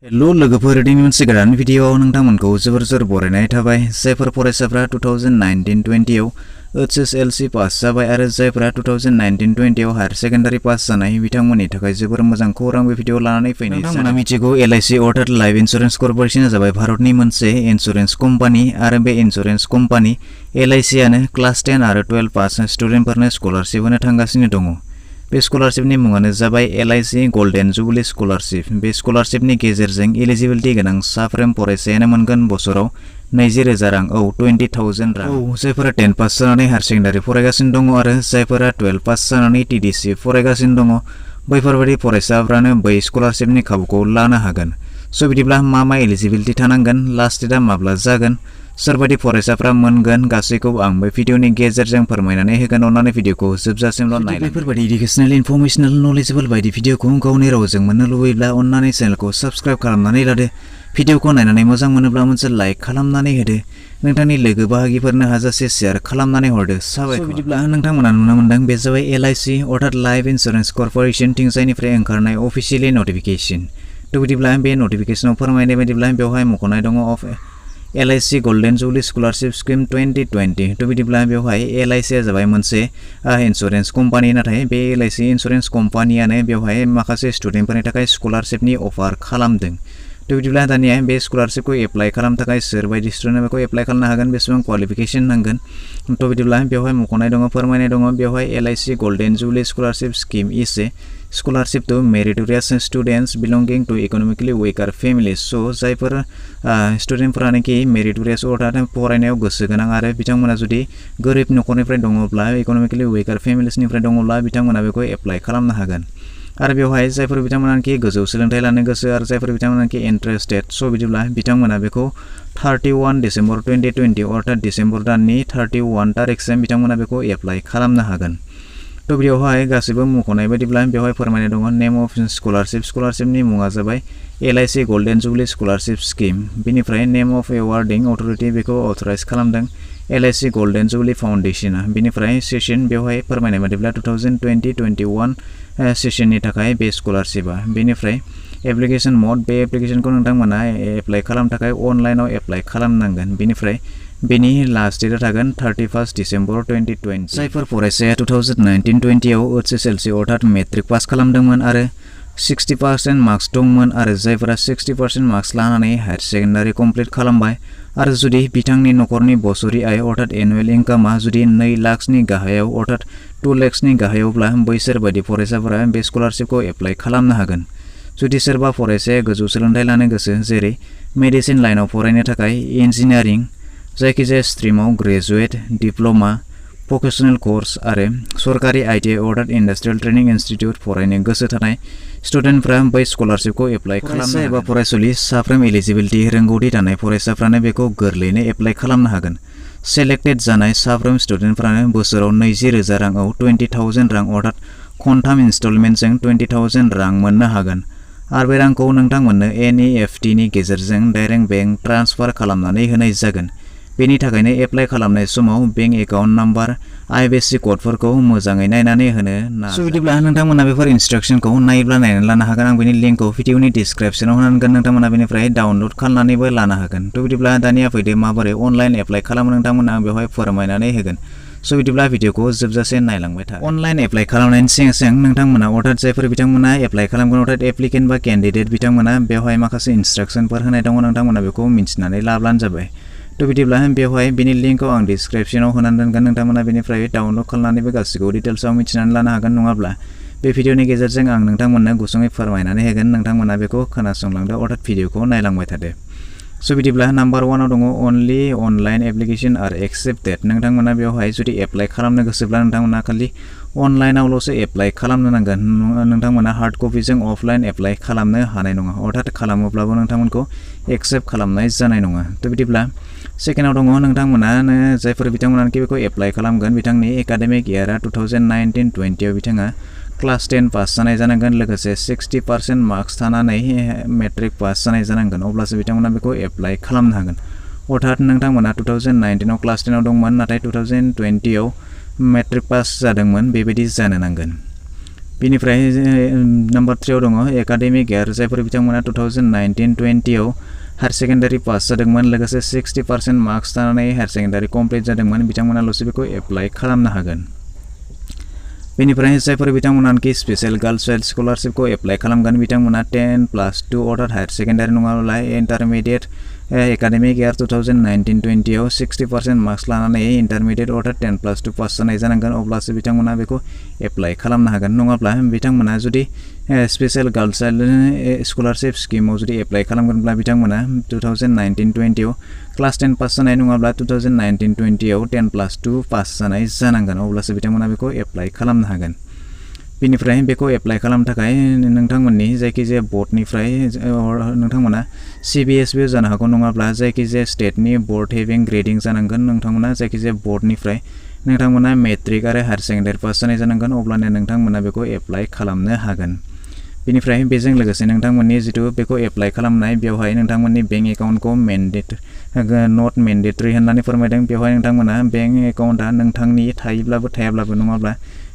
Hello लोगोफोर दिनै मोनसे गोदान भिडियोआव नोंथांमोनखौ जोबोर बरायनाय थाबाय। जायफोर फरायसाफ्रा 2019-20 आव HSLC पास जाबाय आरो जायफोरा 2019-20 आव हायर सेकेन्डारि पास जानाय बिथांमोननि थाखाय जोबोर मोजां खौरां बे भिडियोआव लानानै फैनाय जादों। नोंथांमोना मिथिगौ LIC अर्थात लाइफ इन्सुरेन्स कर्परेसनआ जाबाय भारतनि मोनसे इन्सुरेन्स कम्पानि आरो बे इन्सुरेन्स कम्पानि LIC आनो क्लास 10 आरो 12 पास स्टुडेन्टफोरनो स्कलारशिप होनो थांगासिनो दङ। बे स्कलारशिपनि मुङानो जाबाय LIC गल्डेन जुबली स्कलारशिप। बे स्कलारशिपनि गेजेरजों एलिजिबिलिटि गोनां साफ्रोम फरायसायानो मोनगोन बोसोराव 20,000 रां 20,000 रां। जायफोरा 10 पास जानानै हायर सेकेन्डारि फरायगासिनो दङ आरो जायफोरा 12 पास जानानै TDC फरायगासिनो दङ बैफोरबायदि फरायसाफ्रानो बै स्कलारशिपनि खाबुखौ लानो हागोन। स' बिदिब्ला मा एलिजिबिलिटि थानांगोन, लास्ट डेटआ माब्ला जागोन, सोरबायदि फरायसाफ्रा मोनगोन गासैखौबो आं बे भिडियोनि गेजेरजों फोरमायनानै होगोन। अन्नानै भिडियोखौ जोबजासिमल' नाय। बेफोरबायदि इडुकेसनेल इनफरमेशनेल नलेजेबल बायदि भिडियोखौ गावनि रावजों मोननो लुबैब्ला अन्नानै चेनेलखौ साबस्क्राइब खालामनानै लादो। भिडियोखौ नायनानै मोजां मोनोब्ला मोनसे लाइक खालामनानै होदो। नोंथांनि लोगो बाहागिफोरनो हाजासे शेयार खालामनानै हरदो। साबायखर। बिदिब्ला नोंथांमोना नुनो मोनदों बे जाबाय LIC अर्थात लाइफ इन्सुरेन्स कर्परेसन थिंजायनिफ्राय ओंखारनाय अफिसियेलि नटिफिकेशन। थ' बिदिब्ला बे नटिफिकेशनाव फोरमायनाय बायदिब्ला बेवहाय मख'नाय दङ of LIC golden jubilee scholarship scheme 2020। थ' बिदिब्ला बेवहाय LIC आ जाबाय मोनसे इन्सुरेन्स कम्पानि, नाथाय बे LIC इन्सुरेन्स कम्पानियानो बेवहाय माखासे स्टुडेन्टफोरनि थाखाय स्कलारशिपनि अफार खालामदों। थ' बिदिब्ला दानिया बे स्कलारशिपखौ एप्लाइ खालामनो थाखाय सोरबायदि स्टुडेन्टआ बेखौ एप्लाइ खालामनो हागोन, बेसेबां क्वालिफिकेसन नांगोन। थ' बिदिब्ला बेवहाय मख'नाय दङ, फोरमायनाय दङ बेवहाय LIC golden jubilee scholarship scheme is a scholarship to meritorious students belonging to economically weaker families. स' जायफोर स्टुडेन्टफोरानोखि मेरिटोरियास अर्थात फरायनायाव गोसो गोनां आरो बिथांमोना जुदि गोरिब न'खरनिफ्राय दङब्ला, इकनमिकली वेकार फेमिलिजनिफ्राय दङब्ला बिथांमोना बेखौ एप्लाइ खालामनो हागोन। आरो बेवहाय जायफोर बिथांमोनाखि गोजौ सोलोंथाइ लानो गोसो आरो जायफोर बिथांमोनाखि इन्टारेस्टेड, स' बिदिब्ला बिथांमोना बेखौ 31 डिसेम्बर 2020 अर्थात डिसेम्बर दाननि 31 तारिखसिम बिथांमोना बेखौ एप्लाइ खालामनो हागोन। थ' बेवहाय गासैबो मख'नाय बायदिब्ला बेवहाय फोरमायनाय दङ नेम अफ स्कलारशिपनि मुङा जाबाय LIC golden jubilee scholarship scheme. बिनिफ्राय नेम अफ एवार्डिं अथरिटि बेखौ अथराइज खालामदों LIC गल्डेन जुबली फाउन्डेसना। बिनिफ्राय सेसन बेवहाय फोरमायनाय बायदिब्ला 2020-21 सेसननि थाखाय बे स्कलारशिपआ। बेनिफ्राय एप्लिकेशन मड, बे एप्लिकेशनखौ नोंथांमोना एप्लाइ खालामनो थाखाय अनलाइनाव एप्लाइ खालामनांगोन। बेनिफ्राय बेनि लास्ट डेटआ थागोन 31 डिसेम्बर 2020। जायफोर फरायसाया 2019-20 आव HSLC अर्थात मेट्रिक पास खालामदोंमोन आरो 60% मार्क्स दंमोन आरो जायफोरा 60% मार्क्स लानानै हायर सेकेन्डारि कमप्लिट खालामबाय आरो जुदि बिथांनि न'खरनि बोसोरि आय अर्थात एनुवेल इनकामा जुदि 2 लाखनि गाहायाव अर्थात 2 लाखनि गाहायावब्ला बैसोर बायदि फरायसाफोरा बे स्कलारशिपखौ एप्लाइ खालामनो हागोन। जुदि सोरबा फरायसाया गोजौ सोलोंथाइ लानो गोसो, जेरै मेडिसिन लाइनाव फरायनो थाखाय, इन्जिनियारिं, जायखिजाया स्ट्रिमाव ग्रेजुवेट, डिप्ल'मा, भकेसनेल कर्स आरो सरकारि ITI अर्थात इन्डास्ट्रियेल ट्रेनिं इनस्टिट्युट फरायनो गोसो थानाय स्टुडेन्टफ्रा बै स्कलारशिपखौ एप्लाइ खालामनो एबा फरायसुलि साफ्रोम एलिजिबिलिटि रोंगौथि थानाय फरायसाफ्रानो बेखौ गोरलैयैनो एप्लाइ खालामनो हागोन। सेलेक्टेड जानाय साफ्रोम स्टुडेन्टफ्रानो बोसोराव 20,000 रां 20,000 रां अर्थात खनथाम इनस्टलमेन्टजों 20,000 रां मोननो हागोन आरो बे रांखौ नोंथांमोननो NEFT नि गेजेरजों डाइरेक्ट बेंक ट्रान्सफार खालामनानै होनाय जागोन। बेनि थाखायनो एप्लाइ खालामनाय समाव बेंक एकाउन्ट नाम्बार, IFSC क'डफोरखौ मोजाङै नायनानै होनो नाजा। स' बिदिब्ला नोंथांमोना बेफोर इनस्ट्राक्सनखौ नायोब्ला नायनानै लानो हागोन। आं बेनि लिंकखौ भिडियोनि डिसक्रिपसनाव होनांगोन, नोंथांमोना बेनिफ्राय डाउनल'ड खालामनानैबो लानो हागोन। थ' बिदिब्ला दानिया फैदो माबोरै अनलाइन एप्लाइ खालामो नोंथांमोना आं बेवहाय फोरमायनानै होगोन। स' बिदिब्ला भिडियोखौ जोबजासे नायलांबाय था। अनलाइन एप्लाइ खालामनायनि सिगां नोंथांमोना अर्थात जायफोर बिथांमोना एप्लाइ खालामगोन अर्थात एप्लिकेन्ट बा केन्डिडेट बिथांमोना बेवहाय माखासे इनस्ट्राक्सनफोर होनाय दङ, नोंथांमोना बेखौ मिन्थिनानै लाब्लानो जाबाय। थ' बिदिब्ला बेवहाय बेनि लिंकखौ आं डिसक्रिपसनाव होनानै दोनगोन, नोंथांमोना बेनिफ्राय डाउनल'ड खालामनानैबो गासैखौबो डिटेल्सआव मिथिनानै लानो हागोन। नङाब्ला बे भिडियोनि गेजेरजों आं नोंथांमोननो गुसुङै फोरमायनानै होगोन, नोंथांमोना बेखौ खोनासंलांदो अर्थात भिडियोखौ नायलांबाय थादो। स' बिदिब्ला नाम्बार 1आव दङ only online application are accepted. नोंथांमोना बेवहाय जुदि एप्लाइ खालामनो गोसोब्ला नोंथांमोना खालि अनलाइनावल'सो एप्लाइ खालामनो नांगोन। नोंथांमोना हार्ड कपिजों अफलाइन एप्लाइ खालामनो हानाय नङा अर्थात खालामोब्लाबो नोंथांमोनखौ एक्सेप्ट खालामनाय जानाय नङा। थ' बिदिब्ला सेकेन्डआव दङ नोंथांमोनानो जायफोर बिथांमोनाखि बेखौ एप्लाइ खालामगोन बिथांनि एकाडेमिक इयारा 2019-20 आव बिथाङा क्लास 10 पास जानाय जानांगोन, लोगोसे 60% मार्क्स थानानै मेट्रिक पास जानाय जानांगोन, अब्लासो बिथांमोना बेखौ एप्लाइ खालामनो हागोन। अर्थात नोंथांमोना 2019 आव क्लास 10 आव दंमोन नाथाय 2020 आव मेट्रिक पास जादोंमोन, बेबायदि जानो नांगोन। बेनिफ्राय नम्बर 3 आव दङ एकाडेमिक इयार जायफोर बिथांमोना 2019-20 आव हायर सेकेन्डारि पास जादोंमोन लोगोसे 60% मार्क्स लानानै हायर सेकेन्डारि कमप्लिट जादोंमोन बिथांमोनाल'सो बेखौ एप्लाइ खालामनो हागोन। बेनिफ्राय जायफोर बिथांमोनानोखि स्पेशल गार्ल्स चाइल्ड स्कलारशिपखौ एप्लाइ खालामगोन बिथांमोना 10+2 अर्डार हायर सेकेन्डारि नङाब्ला इन्टारमिडिएट एकाडेमिक इयार 2019-20 आव 60% मार्क्स लानानै इन्टारमिडिएट अर्डार 10+2 पास जानाय जानांगोन अब्लासो बिथांमोना बेखौ एप्लाइ खालामनो हागोन। नङाब्ला बिथांमोना जुदि स्पेशल गार्ल्स चाइल्ड स्कलारशिप स्किमाव जुदि एप्लाइ खालामगोनब्ला बिथांमोना 2019-20 आव क्लास 10 पास जानाय नङाब्ला 2019-20 आव 10+2 पास जानाय जानांगोन अब्लासो बिथांमोना बेखौ एप्लाइ खालामनो हागोन। बेनिफ्राय बेखौ एप्लाइ खालामनो थाखाय नोंथांमोननि जायखिजाया बोर्डनिफ्राय नोंथांमोना CBSB जानो हागौ नङाब्ला जायखिजाया स्टेटनि बोर्ड हेभिं ग्रेडिं जानांगोन नोंथांमोना जायखिजाया बोर्डनिफ्राय नोंथांमोना मेट्रिक आरो हायर सेकेन्डारि पास जानाय जानांगोन अब्लानो नोंथांमोना बेखौ एप्लाइ खालामनो हागोन। बेनिफ्राय बेजों लोगोसे नोंथांमोननि जितु बेखौ एप्लाइ खालामनाय बेवहाय नोंथांमोननि बेंक एकाउन्टखौ नट मेन्डेटरि होननानै फोरमायदों। बेवहाय नोंथांमोना बेंक एकाउन्टआ नोंथांनि थायोब्लाबो थायाब्लाबो नङाब्ला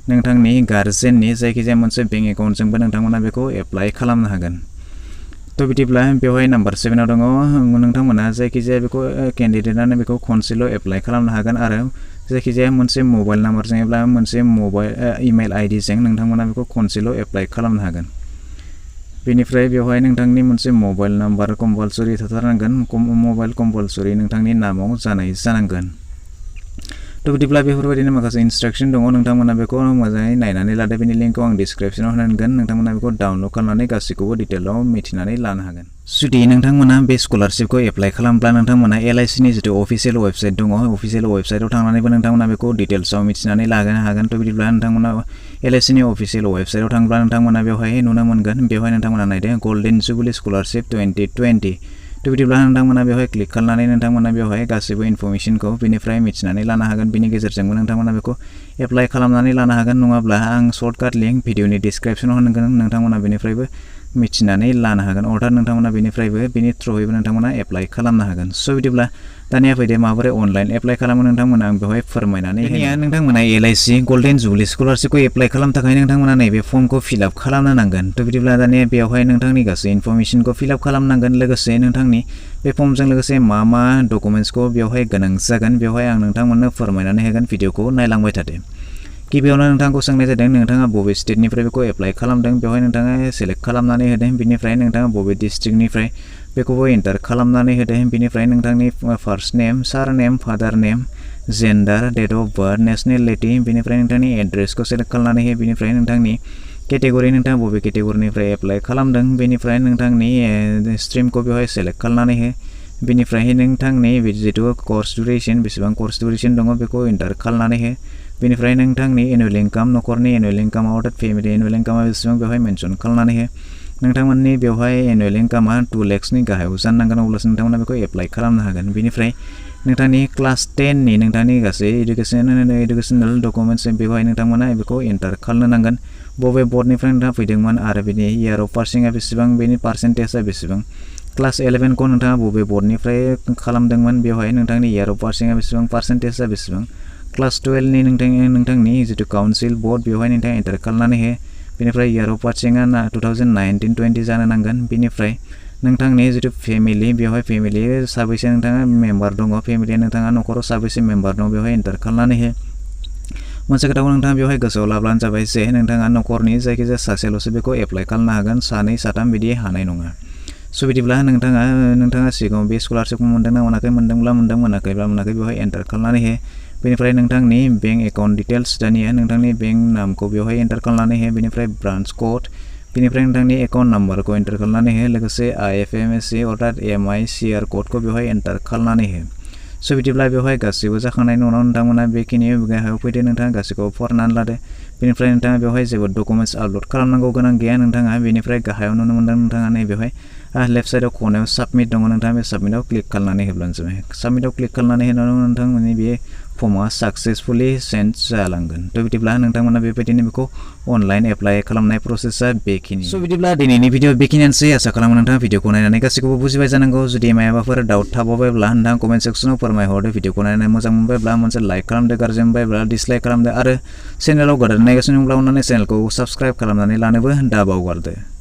नोंथांनि गार्जेननि जायखिजाया मोनसे बेंक एकाउन्टजोंबो नोंथांमोना बेखौ एप्लाइ खालामनो हागोन। थ' बिदिब्ला बेवहाय नम्बर 7 आव दङ नोंथांमोना जायखिजाया बेखौ केन्डिडेटआनो बेखौ खनसेल' एप्लाइ खालामनो हागोन आरो जायखिजाया मोनसे मबाइल नाम्बारजों एबा मोनसे इमेल आइडिजों नोंथांमोना बेखौ खनसेल' एप्लाइ खालामनो हागोन। बेनिफ्राय बेवहाय नोंथांनि मोनसे मबाइल नाम्बार कम्पालसरि थाथारनांगोन मबाइल कम्पालसरि नोंथांनि नामाव जानाय जानांगोन। थ' बिदिब्ला बेफोरबायदिनो माखासे इन्सट्राक्सन दङ नोंथांमोना बेखौ मोजाङै नायनानै लादो बेनि लिंकखौ आं डिसक्रिपसनाव होनांगोन नोंथांमोना बेखौ डाउनलड खालामनानै गासैखौबो डिटेलाव मिथिनानै लानो हागोन। जुदि नोंथांमोना बे स्कलारशिपखौ एप्लाइ खालामब्ला नोंथांमोना LICनि जितु अफिसियेल वेबसाइट दङ अफिसियेल वेबसाइटआव थांनानैबो नोंथांमोना बेखौ डिटेल्सआव मिथिनानै लानो हागोन। थ' बिदिब्ला नोंथांमोना LICनि अफिसियेल वेबसाइटआव थांब्ला नोंथांमोना बेवहाय नुनो मोनगोन बेवहाय नोंथांमोना नायदो गल्डेन जुबिली स्कलारशिप 2020। थ' बिदिब्ला नोंथांमोना बेवहाय क्लिक खालामनानै नोंथांमोना बेवहाय गासैबो इनफरमेसनखौ बेनिफ्राय मिथिनानै लानो हागोन। बेनि गेजेरजोंबो नोंथांमोना बेखौ एप्लाइ खालामनानै लानो हागोन नङाब्ला आं सर्टकाट लिंक भिडिअनि डिसक्रिपसनाव होनांगोन नोंथांमोना बेनिफ्रायबो मिथिनानै लानो हागोन अर्थात नोंथांमोना बेनिफ्रायबो बेनि थ्रुयैबो नोंथांमोना एप्लाइ खालामनो हागोन। स' बिदिब्ला दानिया फैदो माबोरै अनलाइन एप्लाइ खालामो नोंथांमोना आं बेवहाय फोरमायनानै होयो। नोंथांमोना LIC गल्डेन जुबिली स्कलारशिपखौ एप्लाइ खालामनो थाखाय नोंथांमोना नैबे फर्मखौ फिलआप खालामनो नांगोन। थ' बिदिब्ला दानिया बेवहाय नोंथांनि गासै इनफरमेसनखौ फिलआप खालामनांगोन लोगोसे नोंथांनि बे फर्मजों लोगोसे मा डकुमेन्ट्सखौ बेवहाय गोनां जागोन बेवहाय आं नोंथांमोननो फोरमायनानै होगोन भिडिअखौ नायलांबाय थादो। गिबियावनो नोंथांखौ सोंनाय जादों नोंथाङा बबे स्टेटनिफ्राय बेखौ एप्लाइ खालामदों बेवहाय नोंथाङा सेलेक्ट खालामनानै होदों बिनिफ्राय नोंथाङा बबे डिस्ट्रिक्टनिफ्राय बेखौबो एन्टार खालामनानै होदों बिनिफ्राय नोंथांनि first name surname father name gender date of birth nationality बिनिफ्राय नोंथांनि एड्रेसखौ सेलेक्ट खालामनानै हो बिनिफ्राय नोंथांनि केटेगरि नोंथाङा बबे केटेगरिनिफ्राय एप्लाइ खालामदों बेनिफ्राय नोंथांनि स्ट्रिमखौ बेवहाय सेलेक्ट खालामनानै हो बिनिफ्राय नोंथांनि जितु कर्स डिउरेसन बेसेबां कर्स डिउरेसन दङ बेखौ एन्टार खालामनानै हो बेनिफ्राय नोंथांनि एनुवेल इनकाम न'खरनि एनुवेल इनकामा अर्थात फेमिलि एनुवेल इनकामा बेसेबां बेवहाय मेनसन खालामनानै हो नोंथांमोननि बेवहाय एनुवेल इनकामा 2 लाखनि गाहायाव जानांगोन अब्लासो नोंथांमोना बेखौ एप्लाइ खालामनो हागोन। बेनिफ्राय नोंथांनि क्लास 10नि नोंथांनि गासै इडुकेसनेल डकुमेन्ट्स बेवहाय नोंथांमोना बेखौ एन्टार खालामनो नांगोन बबे बर्डनिफ्राय नोंथाङा फैदोंमोन आरो बेनि इयार अफ पासिंआ बेसेबां बेनि पार्सेन्टेजआ बेसेबां क्लास 11खौ नोंथाङा बबे बर्डनिफ्राय खालामदोंमोन बेवहाय नोंथांनि इयार अफ पासिंआ बेसेबां पार्सेन्टेजआ बेसेबां क्लास 12नि नोंथांनि जितु काउन्सिल बोर्ड बेवहाय नोंथाङा एन्टार खालामनानै हो बेनिफ्राय इयार अफ पासिंआ 2019-20 जानो नांगोन बेनिफ्राय नोंथांनि जितु फेमिलि बेवहाय फेमिलि साबैसे नोंथाङा मेम्बार दङ फेमिलिया नोंथाङा न'खराव साबैसे मेम्बार दङ बेवहाय एन्टार खालामनानै हो मोनसे खोथाखौ नोंथाङा बेवहाय गोसोआव लाब्लानो जाबाय जे नोंथाङा न'खरनि जायखिजाया सासेल'सो बेखौ एप्लाइ खालामनो हागोन 2 3 बिदि हानाय नङा। स' बिदिब्ला नोंथाङा सिगाङाव बे स्कलारशिपखौ मोनदोंना मोनाखै मोनदोंब्ला मोनाखैब्ला मोनाखै बेवहाय एन्टार खालामनानै हो बेनिफ्राय नोंथांनि बेंक एकाउन्ट डिटेल्स दानिया नोंथांनि बेंक नामखौ बेवहाय एन्टार खालामनानै हो बेनिफ्राय ब्रान्च कोड बेनिफ्राय नोंथांनि एकाउन्ट नाम्बारखौ एन्टार खालामनानै हो लोगोसे IFMSC अर्थात MICR क'डखौ बेवहाय एन्टार खालामनानै हो। स' बिदिब्ला बेवहाय गासैबो जाखांनायनि उनाव नोंथांमोना बेखिनि गाहायाव फैदो नोंथाङा गासैखौबो फरायनानै लादो बेनिफ्राय नोंथाङा बेवहाय जेबो डकुमेन्ट्स आपल'ड खालामनांगौ गोनां गैया नोंथाङा बेनिफ्राय गाहायाव नुनो मोनदों नोंथाङा नै बेवहाय लेफ्ट साइडआव खनायाव साबमिट दङ नोंथाङा बे साबमिटआव क्लिक खालामनानै होब्लानो जाबाय। साबमिटआव क्लिक खालामनानै होनानै नोंथांमोननि बे फर्मआ सक्सेसफुली सेन्ड जालांगोन। थ' बिदिब्ला नोंथांमोना बेबायदिनो बेखौ अनलाइन एप्लाइ खालामनाय प्रसेसा बेखिनि। स' बिदिब्ला दिनैनि भिडिअ बेखिनियानोसै। आसा खालामो नोंथाङा भिडिअखौ नायनानै गासैखौबो बुजिबाय जानांगौ। जुदि मायाबाफोर डाउट थाबावबायब्ला नोंथाङा कमेन्ट सेक्सनाव फोरमायहरदो। भिडिअखौ नायनानै मोजां मोनबायब्ला मोनसे लाइक खालामदो, गाज्रि मोनबायब्ला डिसलाइक खालामदो आरो चेनेलाव गोदान नायगासिनो दंब्ला अननानै चेनेलखौ साबस्क्राइब खालामनानै लानोबो दाबावगारदो।